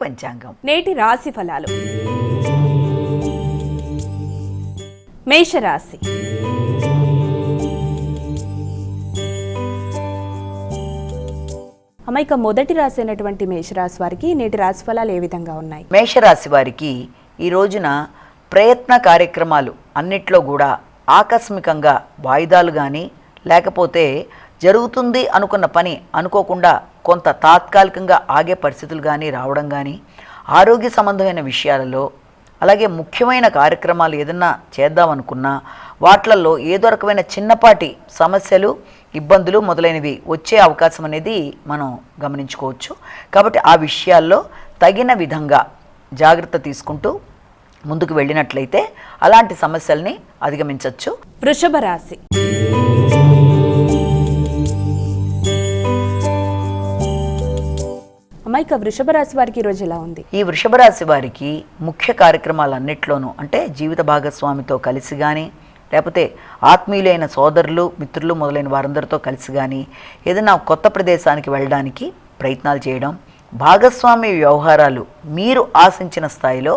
పంచాంగం నేటి రాశి ఫలాలు. మేషరాశి. అమ్మాయిక మొదటి రాశి అయినటువంటి మేషరాశి వారికి నేటి రాశి ఫలాలు ఏ విధంగా ఉన్నాయి? మేషరాశి వారికి ఈ రోజున ప్రయత్న కార్యక్రమాలు అన్నిట్లో కూడా ఆకస్మికంగా వాయిదాలు కానీ లేకపోతే జరుగుతుంది అనుకున్న పని అనుకోకుండా కొంత తాత్కాలికంగా ఆగే పరిస్థితులు కానీ రావడం కానీ, ఆరోగ్య సంబంధమైన విషయాలలో, అలాగే ముఖ్యమైన కార్యక్రమాలు ఏదన్నా చేద్దామనుకున్నా వాట్లలో ఏదో రకమైన చిన్నపాటి సమస్యలు, ఇబ్బందులు మొదలైనవి వచ్చే అవకాశం అనేది మనం గమనించుకోవచ్చు. కాబట్టి ఆ విషయాల్లో తగిన విధంగా జాగ్రత్త తీసుకుంటూ ముందుకు వెళ్ళినట్లయితే అలాంటి సమస్యల్ని అధిగమించవచ్చు. వృషభ రాశి. అమ్మాయిక వృషభ రాశి వారికి ఈరోజు ఎలా ఉంది? ఈ వృషభ రాశి వారికి ముఖ్య కార్యక్రమాలన్నిట్లోనూ అంటే జీవిత భాగస్వామితో కలిసి కానీ, లేకపోతే ఆత్మీయులైన సోదరులు, మిత్రులు మొదలైన వారందరితో కలిసి కానీ ఏదైనా కొత్త ప్రదేశానికి వెళ్ళడానికి ప్రయత్నాలు చేయడం, భాగస్వామి వ్యవహారాలు మీరు ఆశించిన స్థాయిలో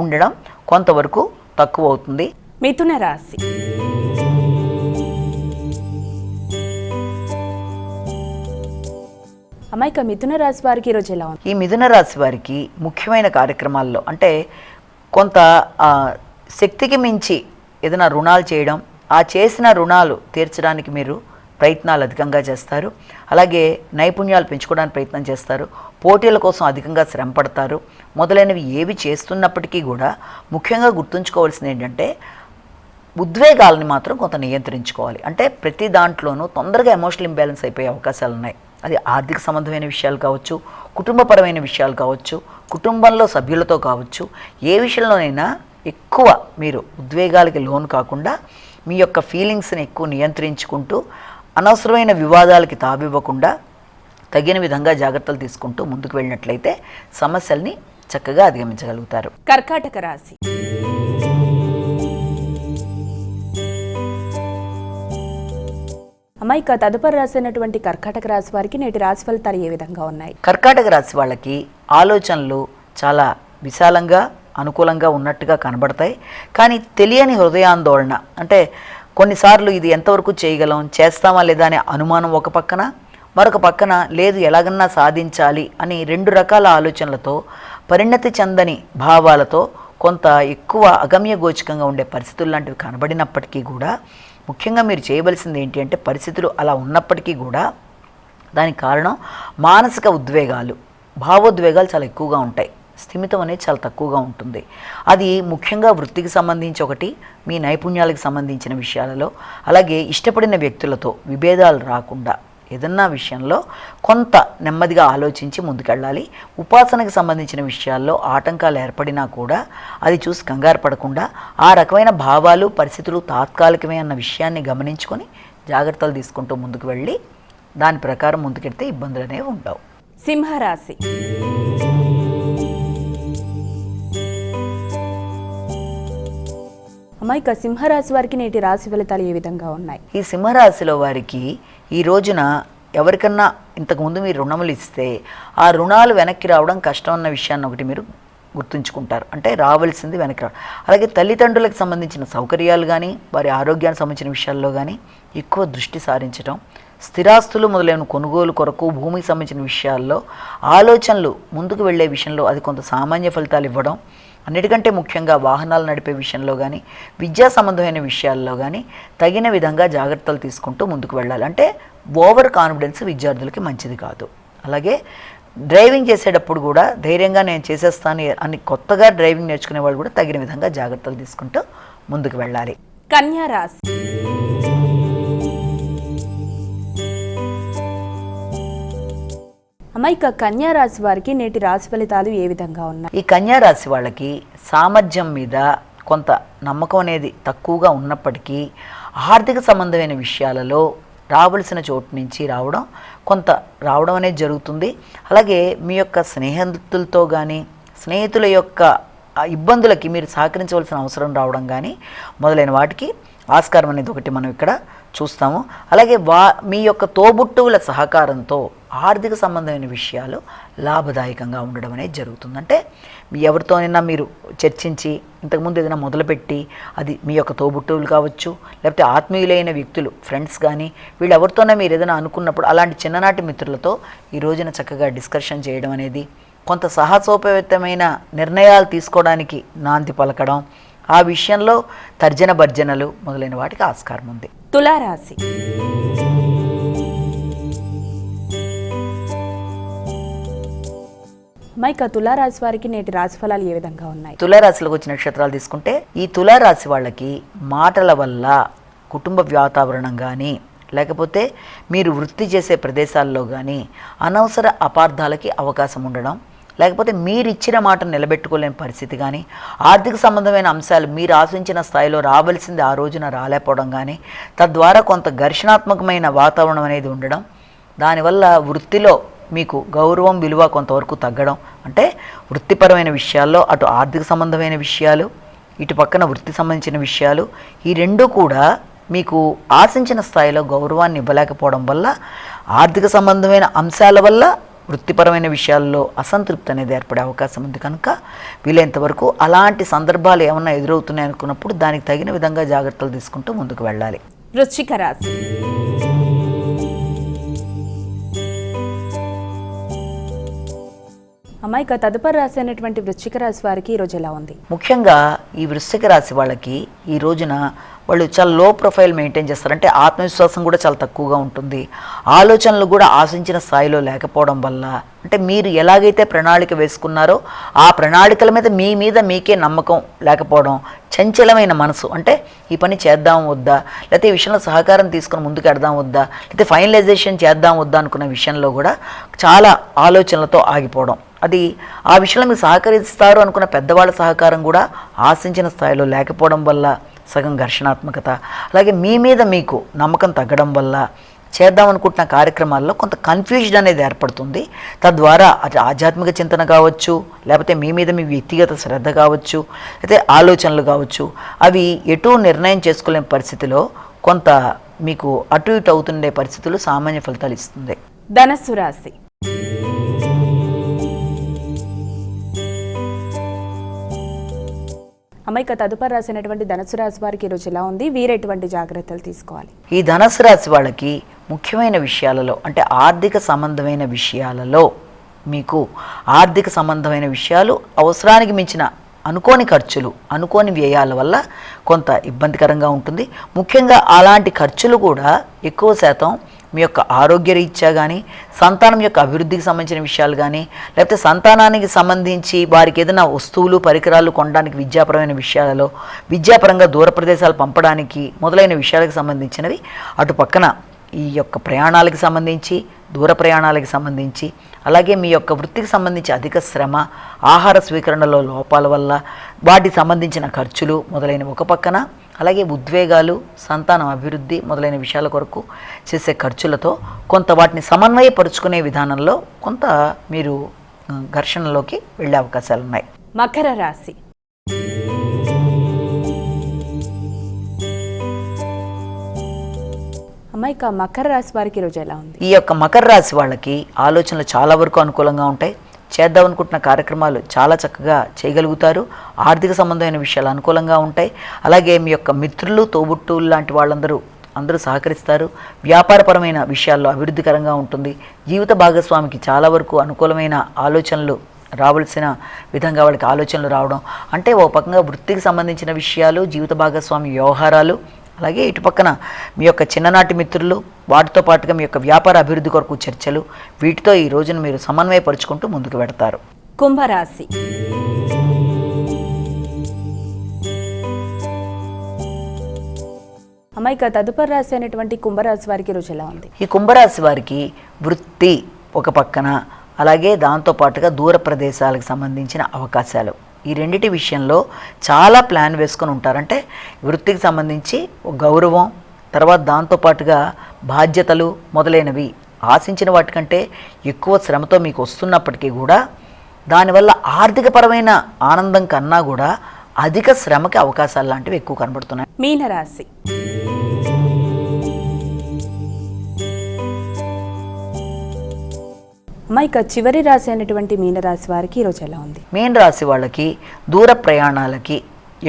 ఉండడం కొంతవరకు తక్కువ అవుతుంది. మిథున రాశి. అమ్మాయిక మిథున రాశి వారికి ఈరోజు ఎలా ఉంది? ఈ మిథున రాశి వారికి ముఖ్యమైన కార్యక్రమాల్లో అంటే కొంత శక్తికి మించి ఏదైనా రుణాలు చేయడం, ఆ చేసిన రుణాలు తీర్చడానికి మీరు ప్రయత్నాలు అధికంగా చేస్తారు. అలాగే నైపుణ్యాలు పెంచుకోవడానికి ప్రయత్నం చేస్తారు. పోటీల కోసం అధికంగా శ్రమ పడతారు. మొదలైనవి ఏవి చేస్తున్నప్పటికీ కూడా ముఖ్యంగా గుర్తుంచుకోవాల్సింది ఏంటంటే ఉద్వేగాలని మాత్రం కొంత నియంత్రించుకోవాలి. అంటే ప్రతి దాంట్లోనూ తొందరగా ఎమోషనల్ ఇంబ్యాలెన్స్ అయిపోయే అవకాశాలు ఉన్నాయి. అది ఆర్థిక సంబంధమైన విషయాలు కావచ్చు, కుటుంబపరమైన విషయాలు కావచ్చు, కుటుంబంలో సభ్యులతో కావచ్చు, ఏ విషయంలోనైనా ఎక్కువ మీరు ఉద్వేగాలకి లోను కాకుండా మీ యొక్క ఫీలింగ్స్ని ఎక్కువ నియంత్రించుకుంటూ అనవసరమైన వివాదాలకి తావివ్వకుండా తగిన విధంగా జాగ్రత్తలు తీసుకుంటూ ముందుకు వెళ్ళినట్లయితే సమస్యల్ని చక్కగా అధిగమించగలుగుతారు. కర్కాటక రాశి. అమ్మాయిక తదుపరి రాశి అయినటువంటి కర్కాటక రాశి వారికి నేటి రాశి ఫలితాలు ఏ విధంగా ఉన్నాయి? కర్కాటక రాశి వాళ్ళకి ఆలోచనలు చాలా విశాలంగా అనుకూలంగా ఉన్నట్టుగా కనబడతాయి. కానీ తెలియని హృదయాందోళన, అంటే కొన్నిసార్లు ఇది ఎంతవరకు చేయగలం, చేస్తామా లేదా అనే అనుమానం ఒక పక్కన, మరొక పక్కన లేదు ఎలాగన్నా సాధించాలి అని రెండు రకాల ఆలోచనలతో, పరిణతి చెందని భావాలతో కొంత ఎక్కువ అగమ్యగోచకంగా ఉండే పరిస్థితులు లాంటివి కనబడినప్పటికీ కూడా ముఖ్యంగా మీరు చేయవలసింది ఏంటి అంటే పరిస్థితులు అలా ఉన్నప్పటికీ కూడా దానికి కారణం మానసిక ఉద్వేగాలు, భావోద్వేగాలు చాలా ఎక్కువగా ఉంటాయి. స్థిమితం అనేది చాలా తక్కువగా ఉంటుంది. అది ముఖ్యంగా వృత్తికి సంబంధించి ఒకటి, మీ నైపుణ్యాలకు సంబంధించిన విషయాలలో, అలాగే ఇష్టపడిన వ్యక్తులతో విభేదాలు రాకుండా ఏదన్నా విషయంలో కొంత నెమ్మదిగా ఆలోచించి ముందుకెళ్ళాలి. ఉపాసనకు సంబంధించిన విషయాల్లో ఆటంకాలు ఏర్పడినా కూడా అది చూసి కంగారు పడకుండా ఆ రకమైన భావాలు, పరిస్థితులు తాత్కాలికమే అన్న విషయాన్ని గమనించుకొని జాగ్రత్తలు తీసుకుంటూ ముందుకు వెళ్ళి దాని ప్రకారం ముందుకెడితే ఇబ్బందులు అనేవి ఉండవు. సింహరాశి. అమ్మాయిక సింహరాశి వారికి నేటి రాశి ఫలితాలు ఏ విధంగా ఉన్నాయి? ఈ సింహరాశిలో వారికి ఈ రోజున ఎవరికన్నా ఇంతకుముందు మీరు రుణములు ఇస్తే ఆ రుణాలు వెనక్కి రావడం కష్టం అన్న విషయాన్ని ఒకటి మీరు గుర్తుంచుకుంటారు. అంటే రావాల్సింది వెనక్కి రావడం. అలాగే తల్లిదండ్రులకు సంబంధించిన సౌకర్యాలు కానీ, వారి ఆరోగ్యానికి సంబంధించిన విషయాల్లో కానీ ఎక్కువ దృష్టి సారించడం, స్థిరాస్తులు మొదలైన కొనుగోలు కొరకు, భూమికి సంబంధించిన విషయాల్లో ఆలోచనలు ముందుకు వెళ్ళే విషయంలో అది కొంత సామాన్య ఫలితాలు ఇవ్వడం, అన్నిటికంటే ముఖ్యంగా వాహనాలు నడిపే విషయంలో కానీ, విద్యా సంబంధమైన విషయాల్లో కానీ తగిన విధంగా జాగ్రత్తలు తీసుకుంటూ ముందుకు వెళ్ళాలి. అంటే ఓవర్ కాన్ఫిడెన్స్ విద్యార్థులకి మంచిది కాదు. అలాగే డ్రైవింగ్ చేసేటప్పుడు కూడా ధైర్యంగా నేను చేసేస్తాను అని కొత్తగా డ్రైవింగ్ నేర్చుకునే వాళ్ళు కూడా తగిన విధంగా జాగ్రత్తలు తీసుకుంటూ ముందుకు వెళ్ళాలి. కన్యా రాశి. అమ్మాయిక కన్యా రాశి వారికి నేటి రాశి ఫలితాలు ఏ విధంగా ఉన్నాయి? ఈ కన్యా రాశి వాళ్ళకి సామర్థ్యం మీద కొంత నమ్మకం అనేది తక్కువగా ఉన్నప్పటికీ ఆర్థిక సంబంధమైన విషయాలలో రావాల్సిన చోటు నుంచి కొంత రావడం అనేది జరుగుతుంది. అలాగే మీ యొక్క స్నేహితులతో కానీ, స్నేహితుల యొక్క ఇబ్బందులకి మీరు సహకరించవలసిన అవసరం రావడం కానీ మొదలైన వాటికి ఆస్కారం అనేది ఒకటి మనం ఇక్కడ చూస్తాము. అలాగే మీ యొక్క తోబుట్టువుల సహకారంతో ఆర్థిక సంబంధమైన విషయాలు లాభదాయకంగా ఉండడం అనేది జరుగుతుంది. అంటే మీ ఎవరితోనైనా మీరు చర్చించి ఇంతకుముందు ఏదైనా మొదలుపెట్టి అది మీ యొక్క తోబుట్టువులు కావచ్చు, లేకపోతే ఆత్మీయులైన వ్యక్తులు ఫ్రెండ్స్ కానీ వీళ్ళెవరితోనే మీరు ఏదైనా అనుకున్నప్పుడు అలాంటి చిన్ననాటి మిత్రులతో ఈ రోజున చక్కగా డిస్కషన్ చేయడం అనేది, కొంత సాహసోపేతమైన నిర్ణయాలు తీసుకోవడానికి నాంది పలకడం, ఆ విషయంలో తర్జన భర్జనలు మొదలైన వాటికి ఆస్కారం ఉంది. తులారాశి. మైక తులారాశి వారికి నేటి రాశి ఫలాలు ఏ విధంగా ఉన్నాయి? తులారాశిలోకి వచ్చిన నక్షత్రాలు తీసుకుంటే ఈ తులారాశి వాళ్ళకి మాటల వల్ల కుటుంబ వాతావరణం కానీ లేకపోతే మీరు వృత్తి చేసే ప్రదేశాల్లో కానీ అనవసర అపార్థాలకి అవకాశం ఉండడం, లేకపోతే మీరు ఇచ్చిన మాటను నిలబెట్టుకోలేని పరిస్థితి కానీ, ఆర్థిక సంబంధమైన అంశాలు మీరు ఆశించిన స్థాయిలో రావాల్సింది ఆ రోజున రాలేకపోవడం కానీ, తద్వారా కొంత ఘర్షణాత్మకమైన వాతావరణం అనేది ఉండడం, దానివల్ల వృత్తిలో మీకు గౌరవం విలువ కొంతవరకు తగ్గడం. అంటే వృత్తిపరమైన విషయాల్లో అటు ఆర్థిక సంబంధమైన విషయాలు, ఇటు పక్కన వృత్తి సంబంధించిన విషయాలు, ఈ రెండూ కూడా మీకు ఆశించిన స్థాయిలో గౌరవాన్ని ఇవ్వలేకపోవడం వల్ల, ఆర్థిక సంబంధమైన అంశాల వల్ల వృత్తిపరమైన విషయాల్లో అసంతృప్తి అనేది ఏర్పడే అవకాశం ఉంది. కనుక వీలైనంతవరకు అలాంటి సందర్భాలు ఏమన్నా ఎదురవుతున్నాయి అనుకున్నప్పుడు దానికి తగిన విధంగా జాగ్రత్తలు తీసుకుంటూ ముందుకు వెళ్ళాలి. వృశ్చిక రాశి. అమ్మాయిక తదుపరి రాశి అయినటువంటి వృశ్చిక రాశి వారికి ఈరోజు ఎలా ఉంది? ముఖ్యంగా ఈ వృశ్చిక రాశి వాళ్ళకి ఈ రోజున వాళ్ళు చాలా లో ప్రొఫైల్ మెయింటైన్ చేస్తారంటే ఆత్మవిశ్వాసం కూడా చాలా తక్కువగా ఉంటుంది. ఆలోచనలు కూడా ఆశించిన స్థాయిలో లేకపోవడం వల్ల, అంటే మీరు ఎలాగైతే ప్రణాళిక వేసుకున్నారో ఆ ప్రణాళికల మీద మీకే నమ్మకం లేకపోవడం, చంచలమైన మనసు, అంటే ఈ పని చేద్దాం వద్దా, లేకపోతే ఈ విషయంలో సహకారం తీసుకుని ముందుకు ఎడదాం వద్దా, లేకపోతే ఫైనలైజేషన్ చేద్దాం వద్దా అనుకున్న విషయంలో కూడా చాలా ఆలోచనలతో ఆగిపోవడం, అది ఆ విషయంలో మీరు సహకరిస్తారు అనుకున్న పెద్దవాళ్ళ సహకారం కూడా ఆశించిన స్థాయిలో లేకపోవడం వల్ల సగం ఘర్షణాత్మకత, అలాగే మీ మీద మీకు నమ్మకం తగ్గడం వల్ల చేద్దాం అనుకుంటున్న కార్యక్రమాల్లో కొంత కన్ఫ్యూజన్ అనేది ఏర్పడుతుంది. తద్వారా అది ఆధ్యాత్మిక చింతన కావచ్చు, లేకపోతే మీ మీద మీ వ్యక్తిగత శ్రద్ధ కావచ్చు, అయితే ఆలోచనలు కావచ్చు, అవి ఎటు నిర్ణయం చేసుకోలేని పరిస్థితిలో కొంత మీకు అటు ఇటు అవుతుండే పరిస్థితులు సామాన్య ఫలితాలు ఇస్తుంది. ధనస్సు రాశి. అమ్మాయిక తదుపరి రాసినటువంటి ధనుసు రాశి వారికి ఈరోజు ఎలా ఉంది? వీరెటువంటి జాగ్రత్తలు తీసుకోవాలి? ఈ ధనుసు రాశి వాళ్ళకి ముఖ్యమైన విషయాలలో, అంటే ఆర్థిక సంబంధమైన విషయాలలో మీకు ఆర్థిక సంబంధమైన విషయాలు అవసరానికి మించిన అనుకోని ఖర్చులు, అనుకోని వ్యయాల వల్ల కొంత ఇబ్బందికరంగా ఉంటుంది. ముఖ్యంగా అలాంటి ఖర్చులు కూడా ఎక్కువ శాతం మీ యొక్క ఆరోగ్యరీత్యా కానీ, సంతానం యొక్క అభివృద్ధికి సంబంధించిన విషయాలు కానీ, లేకపోతే సంతానానికి సంబంధించి వారికి ఏదైనా వస్తువులు పరికరాలు కొనడానికి విద్యాపరమైన విషయాలలో, విద్యాపరంగా దూర ప్రదేశాలు పంపడానికి మొదలైన విషయాలకు సంబంధించినవి, అటు పక్కన ఈ యొక్క ప్రయాణాలకు సంబంధించి, దూర ప్రయాణాలకు సంబంధించి, అలాగే మీ యొక్క వృత్తికి సంబంధించి అధిక శ్రమ, ఆహార స్వీకరణలో లోపాల వల్ల వాటికి సంబంధించిన ఖర్చులు మొదలైన ఒక పక్కన, అలాగే ఉద్వేగాలు, సంతానం అభివృద్ధి మొదలైన విషయాల కొరకు చేసే ఖర్చులతో కొంత వాటిని సమన్వయపరుచుకునే విధానంలో కొంత మీరు ఘర్షణలోకి వెళ్ళే అవకాశాలు ఉన్నాయి. మకర రాశి. అమ్మాయిక మకర రాశి వారికి ఈరోజు ఎలా ఉంది? ఈ యొక్క మకర రాశి వాళ్ళకి ఆలోచనలు చాలా వరకు అనుకూలంగా ఉంటాయి. చేద్దాం అనుకుంటున్న కార్యక్రమాలు చాలా చక్కగా చేయగలుగుతారు. ఆర్థిక సంబంధమైన విషయాలు అనుకూలంగా ఉంటాయి. అలాగే మీ యొక్క మిత్రులు, తోబుట్టువులు లాంటి అందరూ సహకరిస్తారు. వ్యాపారపరమైన విషయాల్లో అభివృద్ధికరంగా ఉంటుంది. జీవిత భాగస్వామికి చాలా వరకు అనుకూలమైన ఆలోచనలు రావాల్సిన విధంగా వాళ్ళకి ఆలోచనలు రావడం, అంటే ఓ పక్కగా వృత్తికి సంబంధించిన విషయాలు, జీవిత భాగస్వామి వ్యవహారాలు, అలాగే ఇటు పక్కన మీ యొక్క చిన్ననాటి మిత్రులు, వాటితో పాటుగా మీ యొక్క వ్యాపార అభివృద్ధి కొరకు చర్చలు, వీటితో ఈ రోజును మీరు సమన్వయపరుచుకుంటూ ముందుకు పెడతారు. కుంభరాశి. అమ్మాయిక తదుపరి రాశి అయినటువంటి కుంభరాశి వారికి ఈరోజు ఎలా ఉంది? ఈ కుంభరాశి వారికి వృత్తి ఒక పక్కన, అలాగే దాంతోపాటుగా దూర ప్రదేశాలకు సంబంధించిన అవకాశాలు, ఈ రెండిటి విషయంలో చాలా ప్లాన్ వేసుకొని ఉంటారంటే వృత్తికి సంబంధించి గౌరవం, తర్వాత దాంతోపాటుగా బాధ్యతలు మొదలైనవి ఆశించిన వాటికంటే ఎక్కువ శ్రమతో మీకు వస్తున్నప్పటికీ కూడా దానివల్ల ఆర్థికపరమైన ఆనందం కన్నా కూడా అధిక శ్రమకి అవకాశాలు లాంటివి ఎక్కువ కనబడుతున్నాయి. మీనరాశి. అమ్మ, ఇక చివరి రాశి అయినటువంటి మీనరాశి వారికి ఈరోజు ఎలా ఉంది? మీన రాశి వాళ్ళకి దూర ప్రయాణాలకి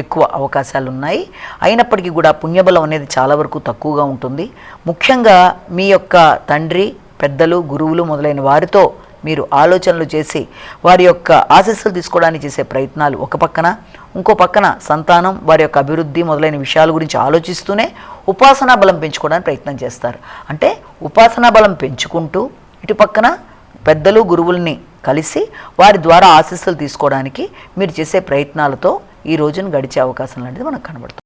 ఎక్కువ అవకాశాలు ఉన్నాయి. అయినప్పటికీ కూడా పుణ్యబలం అనేది చాలా వరకు తక్కువగా ఉంటుంది. ముఖ్యంగా మీ యొక్క తండ్రి, పెద్దలు, గురువులు మొదలైన వారితో మీరు ఆలోచనలు చేసి వారి యొక్క ఆశీస్సులు తీసుకోవడానికి చేసే ప్రయత్నాలు ఒక పక్కన, ఇంకో పక్కన సంతానం, వారి యొక్క అభివృద్ధి మొదలైన విషయాల గురించి ఆలోచిస్తూనే ఉపాసనా బలం పెంచుకోవడానికి ప్రయత్నం చేస్తారు. అంటే ఉపాసనా బలం పెంచుకుంటూ ఇటు పక్కన పెద్దలు, గురువుల్ని కలిసి వారి ద్వారా ఆశీస్సులు తీసుకోవడానికి మీరు చేసే ప్రయత్నాలతో ఈ రోజును గడిచే అవకాశం లాంటిది మనకు కనబడుతుంది.